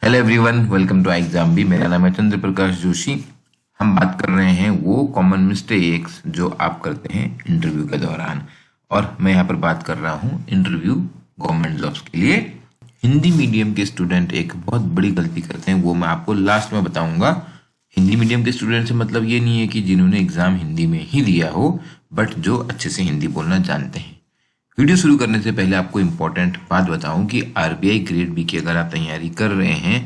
Hello everyone, welcome to exam भी। मेरा नाम है चंद्र प्रकाश जोशी। हम बात कर रहे हैं वो कॉमन मिस्टेक्स जो आप करते हैं इंटरव्यू के दौरान। और मैं यहाँ पर बात कर रहा हूँ इंटरव्यू गवर्नमेंट जॉब्स के लिए। हिंदी मीडियम के स्टूडेंट एक बहुत बड़ी गलती करते हैं, वो मैं आपको लास्ट में बताऊंगा। हिंदी मीडियम के स्टूडेंट से मतलब ये नहीं है कि जिन्होंने एग्जाम हिंदी में ही दिया हो, बट जो अच्छे से हिंदी बोलना जानते हैं। वीडियो शुरू करने से पहले आपको इम्पोर्टेंट बात बताऊं कि आरबीआई ग्रेड बी की अगर आप तैयारी कर रहे हैं,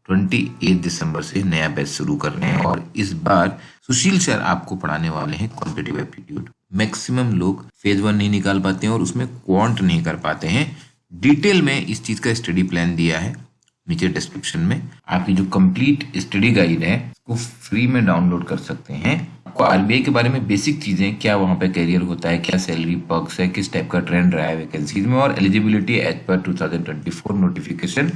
28 दिसंबर से नया बैच शुरू कर रहे हैं और इस बार सुशील सर आपको पढ़ाने वाले हैं कॉम्पिटिटिव एप्टीट्यूड। मैक्सिमम लोग फेज 1 नहीं निकाल पाते हैं और उसमें क्वांट नहीं कर पाते हैं। डिटेल में इस चीज का स्टडी प्लान दिया है नीचे डिस्क्रिप्शन में। आपकी जो कंप्लीट स्टडी गाइड है उसको फ्री में डाउनलोड कर सकते हैं। आपको आरबीआई के बारे में बेसिक चीजें, क्या वहां पे करियर होता है, क्या सैलरी पर्क्स है, किस टाइप का ट्रेंड रहा है वैकेंसीज में, और एलिजिबिलिटी एज पर 2024 नोटिफिकेशन।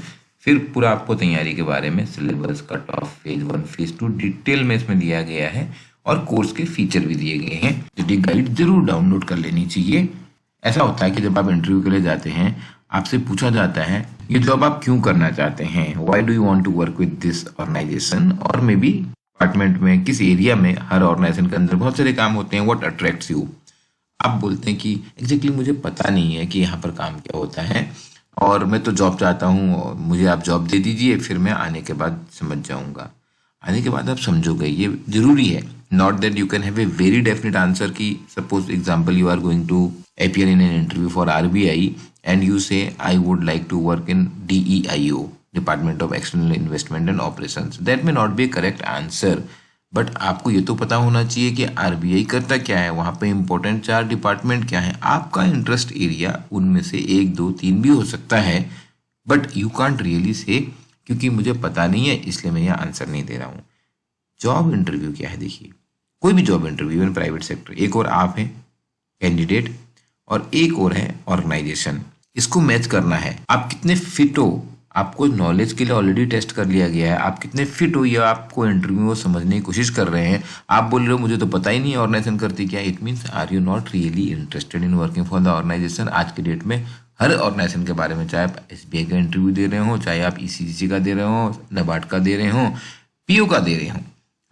फिर पूरा आपको तैयारी के बारे में syllabus, cut off, phase 1 phase 2 detail में इसमें दिया गया है और कोर्स के फीचर भी दिए गए हैं। स्टडी गाइड जरूर डाउनलोड कर लेनी चाहिए। ऐसा होता है कि जब आप इंटरव्यू के लिए जाते हैं, आपसे पूछा जाता है ये जॉब आप क्यों करना चाहते हैं, why do you want to work with this organization, और मे बी डिपार्टमेंट में, किस एरिया में। हर ऑर्गेनाइजेशन के अंदर बहुत सारे काम होते हैं। What attracts you. आप बोलते हैं कि एग्जैक्टली मुझे पता नहीं है कि यहाँ पर काम क्या होता है और मैं तो जॉब चाहता हूँ, मुझे आप जॉब दे दीजिए, फिर मैं आने के बाद समझ जाऊंगा। आने के बाद आप समझोगे, ये जरूरी है। Not that you can have a very definite answer की suppose example you are going to appear in an interview for RBI and you say I would like to work in DEIO, Department of External Investment and Operations. That may not be a correct answer, but आपको ये तो पता होना चाहिए कि RBI करता क्या है, वहाँ पे इम्पोर्टेंट 4 डिपार्टमेंट क्या है, आपका इंटरेस्ट एरिया उनमें से 1, 2, 3 भी हो सकता है। But you can't really say क्योंकि मुझे पता नहीं है इसलिए मैं यह आंसर नहीं दे रहा हूँ। जॉब इंटरव्यू क्या है, देखिए कोई भी job interview in private sector, एक और आप हैं कैंडिडेट और एक और है ऑर्गेनाइजेशन। इसको मैच करना है। आप कितने फिट हो, आपको नॉलेज के लिए ऑलरेडी टेस्ट कर लिया गया है। आप कितने फिट हो या आपको इंटरव्यू को समझने की कोशिश कर रहे हैं। आप बोल रहे हो मुझे तो पता ही नहीं ऑर्गेनाइजेशन करती क्या, it means are you not really interested in working for the organization. आज के डेट में हर ऑर्गेनाइजेशन के बारे में, चाहे आप एसबीआई का इंटरव्यू दे रहे हो, चाहे आप ईसीजीसी का दे रहे हो, नाबार्ड का दे रहे हो, पीओ का दे रहे हो,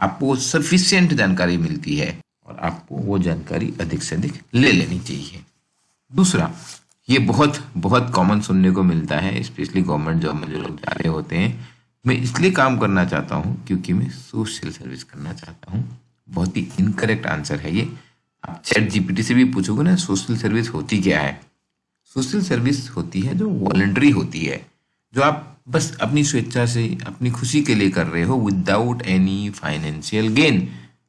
आपको सफिशियंट जानकारी मिलती है और आपको वो जानकारी अधिक से अधिक ले लेनी चाहिए। दूसरा, ये बहुत बहुत कॉमन सुनने को मिलता है स्पेशली गवर्नमेंट जॉब में जो लोग जा रहे होते हैं, मैं इसलिए काम करना चाहता हूँ क्योंकि मैं सोशल सर्विस करना चाहता हूँ। बहुत ही इनकरेक्ट आंसर है ये। आप चैट जीपीटी से भी पूछोगे ना सोशल सर्विस होती क्या है। सोशल सर्विस होती है जो वॉलंटरी होती है, जो आप बस अपनी स्वेच्छा से, अपनी खुशी के लिए कर रहे हो विदाउट एनी फाइनेंशियल गेन।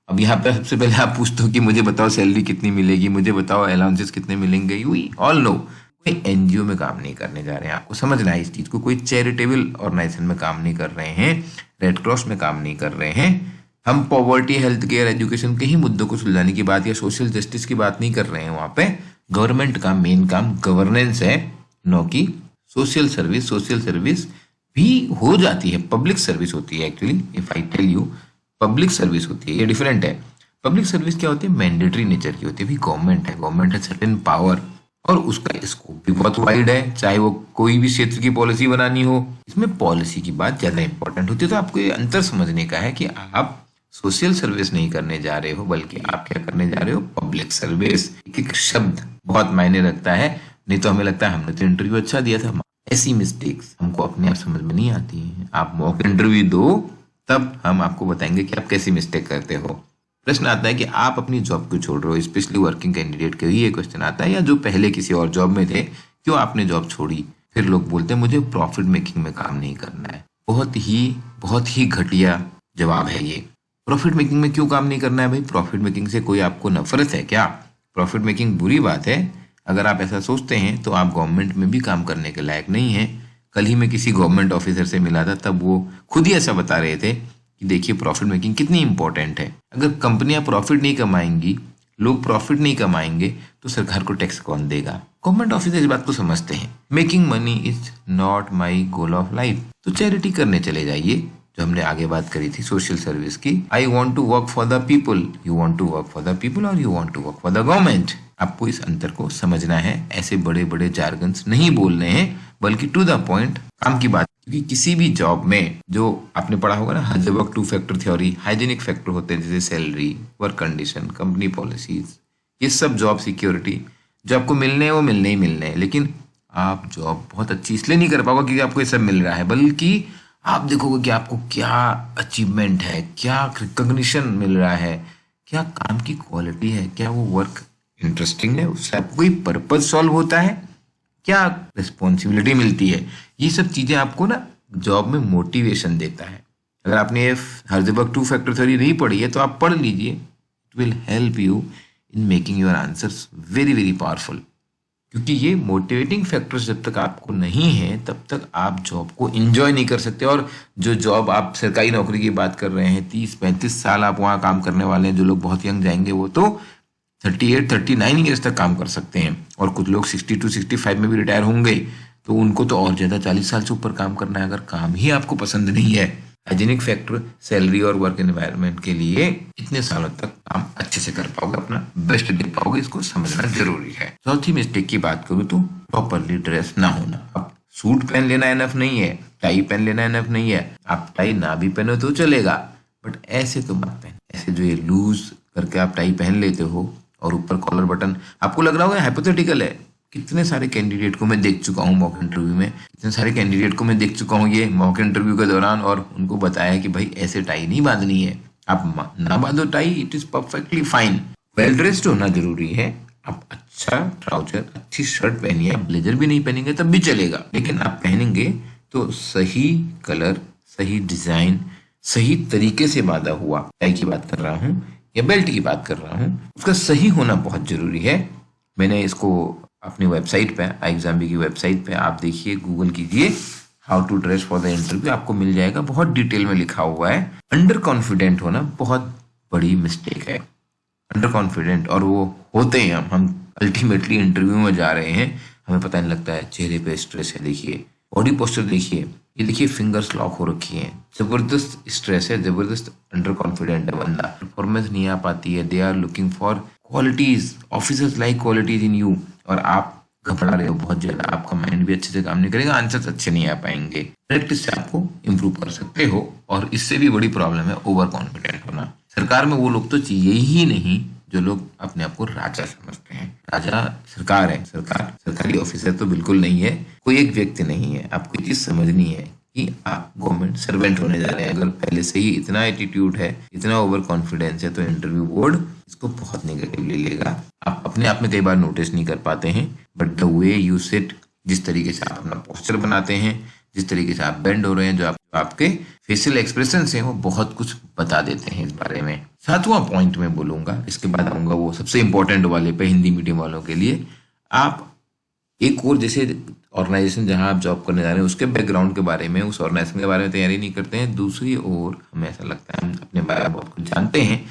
अब यहाँ पे सबसे पहले आप पूछते हो कि मुझे बताओ सैलरी कितनी मिलेगी, मुझे बताओ अलाउंसेस कितने मिलेंगे। वी ऑल नो कोई एनजीओ में काम नहीं करने जा रहे हैं, आपको समझना है इस चीज को। कोई चैरिटेबल ऑर्गेनाइजेशन में काम नहीं कर रहे हैं, रेड क्रॉस में काम नहीं कर रहे हैं। हम पॉवर्टी, हेल्थ केयर, एजुकेशन के ही मुद्दों को सुलझाने की बात या सोशल जस्टिस की बात नहीं कर रहे हैं। वहां पे गवर्नमेंट का मेन काम गवर्नेंस है, नो कि सोशल सर्विस। सोशल सर्विस भी हो जाती है, पब्लिक सर्विस होती है actually. If I tell you public service होती है, ये डिफरेंट है। पब्लिक सर्विस क्या होती है, मैंडेटरी नेचर की होती है। गवर्नमेंट है, गवर्नमेंट है सर्टेन पावर और उसका स्कोप भी बहुत वाइड है। चाहे वो कोई भी क्षेत्र की पॉलिसी बनानी हो, इसमें पॉलिसी की बात ज्यादा इंपॉर्टेंट होती है। तो आपको ये अंतर समझने का है कि आप सोशल सर्विस नहीं करने जा रहे हो, बल्कि आप क्या करने जा रहे हो, पब्लिक सर्विस। एक शब्द बहुत मायने रखता है, नहीं तो हमें लगता है हमने तो इंटरव्यू अच्छा दिया था। ऐसी मिस्टेक्स हमको अपने आप समझ में नहीं आती हैं। आप मॉक इंटरव्यू दो, तब हम आपको बताएंगे कि आप कैसी मिस्टेक करते हो। प्रश्न आता है कि आप अपनी जॉब क्यों छोड़ रहे हो, स्पेशली वर्किंग कैंडिडेट के लिए ये क्वेश्चन आता है, या जो पहले किसी और जॉब में थे, क्यों आपने जॉब छोड़ी। फिर लोग बोलते हैं मुझे प्रॉफिट मेकिंग में काम नहीं करना है। बहुत ही घटिया जवाब है ये। प्रॉफिट मेकिंग में क्यों काम नहीं करना है भाई? प्रॉफिट मेकिंग से कोई आपको नफरत है क्या? प्रॉफिट मेकिंग बुरी बात है? अगर आप ऐसा सोचते हैं तो आप गवर्नमेंट में भी काम करने के लायक नहीं है। कल ही मैं किसी गवर्नमेंट ऑफिसर से मिला था, तब वो खुद ही ऐसा बता रहे थे कि देखिए प्रॉफिट मेकिंग कितनी इंपॉर्टेंट है। अगर कंपनियां प्रॉफिट नहीं कमाएंगी, लोग प्रॉफिट नहीं कमाएंगे, तो सरकार को टैक्स कौन देगा? गवर्नमेंट ऑफिसर इस बात को समझते हैं। Making money is not my goal of life. तो चैरिटी करने चले जाइए, जो हमने आगे बात करी थी सोशल सर्विस की। I want to work for the people, you want to work for the people, और you want to work for the government. आपको इस अंतर को समझना है। ऐसे बड़े बड़े जार्गन्स नहीं बोलने हैं, बल्कि टू द पॉइंट काम की बात क्योंकि किसी भी जॉब में जो आपने पढ़ा होगा ना, Heisenberg two factor theory, hygienic factor होते हैं जैसे salary, work condition, company policies, ये सब जॉब सिक्योरिटी जो आपको मिलने हैं वो मिलने ही मिलने हैं। लेकिन आप जॉब बहुत अच्छी इसलिए नहीं कर पाओगे क्योंकि आपको ये सब मिल रहा है, बल्कि आप देखोगे कि आपको क्या अचीवमेंट है, क्या रिकॉग्निशन मिल रहा है, क्या काम की क्वालिटी है, क्या वो वर्क इंटरेस्टिंग है, उससे आपको कोई पर्पज सॉल्व होता है, क्या रिस्पॉन्सिबिलिटी मिलती है। ये सब चीजें आपको ना जॉब में मोटिवेशन देता है। अगर आपने ये हाइजेनबर्ग टू फैक्टर थ्योरी नहीं पढ़ी है तो आप पढ़ लीजिए, it will help you in making your answers very very powerful. क्योंकि ये मोटिवेटिंग फैक्टर्स जब तक आपको नहीं है तब तक आप जॉब को एंजॉय नहीं कर सकते। और जो जॉब आप सरकारी नौकरी की बात कर रहे हैं, 30-35 साल आप वहाँ काम करने वाले हैं, जो लोग बहुत यंग जाएंगे वो तो 38-39 ईयर्स तक काम कर सकते हैं, और कुछ लोग 60-65 में भी रिटायर होंगे, तो उनको तो और ज़्यादा 40 साल से ऊपर काम करना है अगर काम ही आपको पसंद नहीं है। हाइजीनिक फैक्टर सैलरी और वर्क एनवायरनमेंट के लिए इतने सालों तक काम अच्छे से कर पाओगे, अपना बेस्ट दे पाओगे, इसको समझना जरूरी है। चौथी मिस्टेक की बात करूँ तो प्रॉपरली ड्रेस ना होना। अब सूट पहन लेना इनफ नहीं है, टाई पहन लेना इनफ नहीं है, आप टाई ना भी पहनो तो चलेगा, बट ऐसे तो मत पहन। ऐसे जो ये लूज करके आप टाई पहन लेते हो और ऊपर कॉलर बटन, आपको लग रहा होगा हाइपोथेटिकल है। कितने सारे कैंडिडेट को मैं देख चुका हूँ मॉक इंटरव्यू में, कितने सारे कैंडिडेट को मैं देख चुका हूँ ये मॉक इंटरव्यू के दौरान, और उनको बताया कि भाई ऐसे टाई नहीं बांधनी है, आप ना बांधो tie, it is perfectly fine. Well dressed होना जरूरी है। आप अच्छा ट्राउजर, अच्छी शर्ट पहनिए, आप ब्लेजर भी नहीं पहनेंगे तब भी चलेगा, लेकिन आप पहनेंगे तो सही कलर, सही डिजाइन, सही तरीके से बांधा हुआ, टाई की बात कर रहा हूँ या बेल्ट की बात कर रहा हूँ, उसका सही होना बहुत जरूरी है। मैंने इसको अपनी वेबसाइट पे, iXambi की वेबसाइट पे आप देखिए, गूगल कीजिए how to dress for the interview, आपको मिल जाएगा, बहुत डिटेल में लिखा हुआ है। अंडर कॉन्फिडेंट होना बहुत बड़ी मिस्टेक है। अंडर कॉन्फिडेंट और वो होते हैं हम अल्टीमेटली इंटरव्यू में जा रहे हैं, हमें पता नहीं लगता है, चेहरे पे स्ट्रेस है, देखिए बॉडी पोस्टर देखिए, ये देखिए फिंगर्स लॉक हो रखी हैं, जबरदस्त स्ट्रेस है, जबरदस्त अंडर कॉन्फिडेंट है बंदा, परफॉर्मेंस नहीं आ पाती है। They are looking for qualities, officers like qualities in you, और आप घबरा रहे हो बहुत ज्यादा, आपका माइंड भी अच्छे से काम नहीं करेगा, आंसर्स अच्छे नहीं आ पाएंगे। प्रैक्टिस से आपको इंप्रूव कर सकते हो। और इससे भी बड़ी प्रॉब्लम है ओवर कॉन्फिडेंट होना। सरकार में वो लोग तो चाहिए ही नहीं जो लोग अपने आप को राजा समझते हैं। राजा सरकार है, सरकार सरकारी ऑफिसर तो बिल्कुल नहीं है, कोई एक व्यक्ति नहीं है। आपको ये चीज समझनी है कि आप गवर्नमेंट सर्वेंट होने जा रहे हैं। अगर पहले से ही इतना एटीट्यूड है, इतना ओवर कॉन्फिडेंस है, तो इंटरव्यू बोर्ड इसको बहुत नेगेटिवली लेगा। आप अपने आप में कई बार नोटिस नहीं कर पाते हैं, but the way you sit, जिस तरीके से आप अपना पोस्चर बनाते हैं, जिस तरीके से आप बेंड हो रहे हैं, जो आपके फेशियल एक्सप्रेशन हैं, वो बहुत कुछ बता देते हैं इस बारे में। सातवां पॉइंट में बोलूंगा, इसके बाद आऊंगा वो सबसे इंपॉर्टेंट वाले पे, हिंदी मीडियम वालों के लिए। आप एक और जैसे ऑर्गेनाइजेशन जहां आप जॉब करने जा रहे हैं उसके बैकग्राउंड के बारे में, उस ऑर्गेनाइजेशन के बारे में तैयारी नहीं करते हैं। दूसरी ओर हमें ऐसा लगता है हम अपने बारे में बहुत कुछ जानते हैं,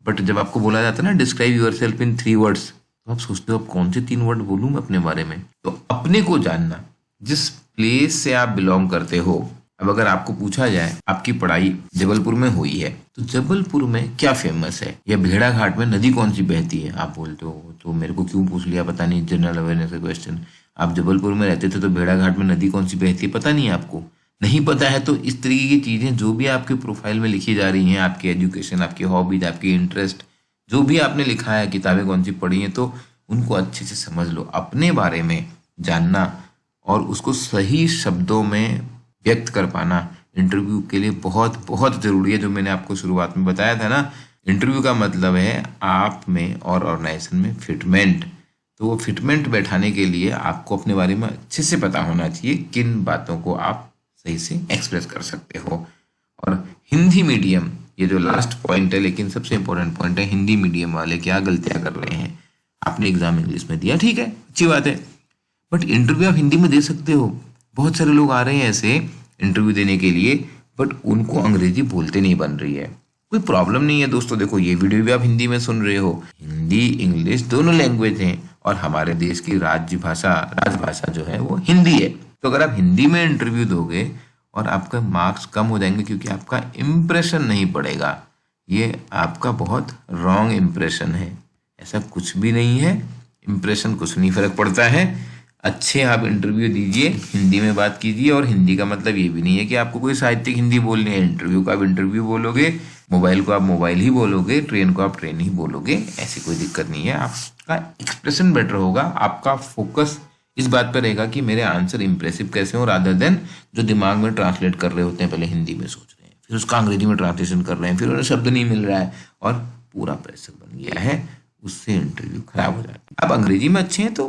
बट जब आपको बोला जाता है ना describe yourself in 3 words, तो आप सोचते हो अब कौन से 3 वर्ड बोलूं मैं अपने बारे में। तो अपने को जानना, जिस प्लेस से आप बिलोंग करते हो। अब अगर आपको पूछा जाए आपकी पढ़ाई जबलपुर में हुई है, तो जबलपुर में क्या फेमस है, या भेड़ाघाट में नदी कौन सी बहती है, आप बोलते हो तो मेरे को क्यों पूछ लिया पता नहीं, जनरल अवेयरनेस का क्वेश्चन। आप जबलपुर में रहते थे तो भेड़ाघाट में नदी कौन सी बहती है पता नहीं है आपको, नहीं पता है। तो इस तरीके की चीजें जो भी आपके प्रोफाइल में लिखी जा रही हैं, आपकी एजुकेशन, आपकी हॉबीज, आपकी इंटरेस्ट, जो भी आपने लिखा है, किताबें कौन सी पढ़ी हैं, तो उनको अच्छे से समझ लो। अपने बारे में जानना और उसको सही शब्दों में व्यक्त कर पाना इंटरव्यू के लिए बहुत बहुत जरूरी है। जो मैंने आपको शुरुआत में बताया था ना, इंटरव्यू का मतलब है आप में और ऑर्गेनाइजेशन में फिटमेंट। तो वो फिटमेंट बैठाने के लिए आपको अपने बारे में अच्छे से पता होना चाहिए, किन बातों को आप सही से एक्सप्रेस कर सकते हो। और हिंदी मीडियम, ये जो लास्ट पॉइंट है लेकिन सबसे इंपॉर्टेंट पॉइंट है, हिंदी मीडियम वाले क्या गलतियां कर रहे हैं। आपने एग्जाम इंग्लिश में दिया, ठीक है, अच्छी बात है, बट इंटरव्यू आप हिंदी में दे सकते हो। बहुत सारे लोग आ रहे हैं ऐसे इंटरव्यू देने के लिए, बट उनको अंग्रेजी बोलते नहीं बन रही है। कोई प्रॉब्लम नहीं है दोस्तों, देखो ये वीडियो भी आप हिंदी में सुन रहे हो, हिंदी इंग्लिश दोनों लैंग्वेज हैं, और हमारे देश की राजभाषा जो है वो हिंदी है। तो अगर आप हिंदी में इंटरव्यू दोगे और आपका मार्क्स कम हो जाएंगे क्योंकि आपका इम्प्रेशन नहीं पड़ेगा, ये आपका बहुत रॉन्ग इम्प्रेशन है। ऐसा कुछ भी नहीं है, इम्प्रेशन कुछ नहीं फर्क पड़ता है। अच्छे आप इंटरव्यू दीजिए, हिंदी में बात कीजिए। और हिंदी का मतलब ये भी नहीं है कि आपको कोई साहित्यिक हिंदी बोलनी है। इंटरव्यू को आप इंटरव्यू बोलोगे, मोबाइल को आप मोबाइल ही बोलोगे, ट्रेन को आप ट्रेन ही बोलोगे, ऐसी कोई दिक्कत नहीं है। आपका एक्सप्रेशन बेटर होगा, आपका फोकस इस बात पर रहेगा कि मेरे आंसर इंप्रेसिव कैसे हो, रादर देन जो दिमाग में ट्रांसलेट कर रहे होते हैं, पहले हिंदी में सोच रहे हैं, फिर उसका अंग्रेजी में ट्रांसलेशन कर रहे हैं, फिर उन्हें शब्द नहीं मिल रहा है और पूरा प्रेशर बन गया है, उससे इंटरव्यू खराब हो जाता है। अब अंग्रेजी में अच्छे हैं तो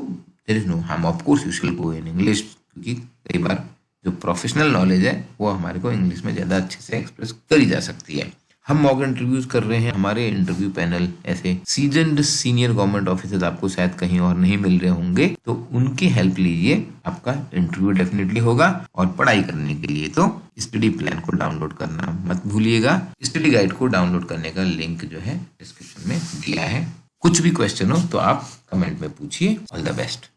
there is no harm, of course you should go in English, क्योंकि कई बार जो प्रोफेशनल नॉलेज है वो हमारे को इंग्लिश में ज़्यादा अच्छे से एक्सप्रेस करी जा सकती है। हम मॉक इंटरव्यूज कर रहे हैं, हमारे इंटरव्यू पैनल ऐसे सीजन्ड सीनियर गवर्नमेंट ऑफिसर्स आपको शायद कहीं और नहीं मिल रहे होंगे, तो उनकी हेल्प लीजिए, आपका इंटरव्यू डेफिनेटली होगा। और पढ़ाई करने के लिए तो स्टडी प्लान को डाउनलोड करना मत भूलिएगा। स्टडी गाइड को डाउनलोड करने का लिंक जो है डिस्क्रिप्शन में दिया है। कुछ भी क्वेश्चन हो तो आप कमेंट में पूछिए। All the best.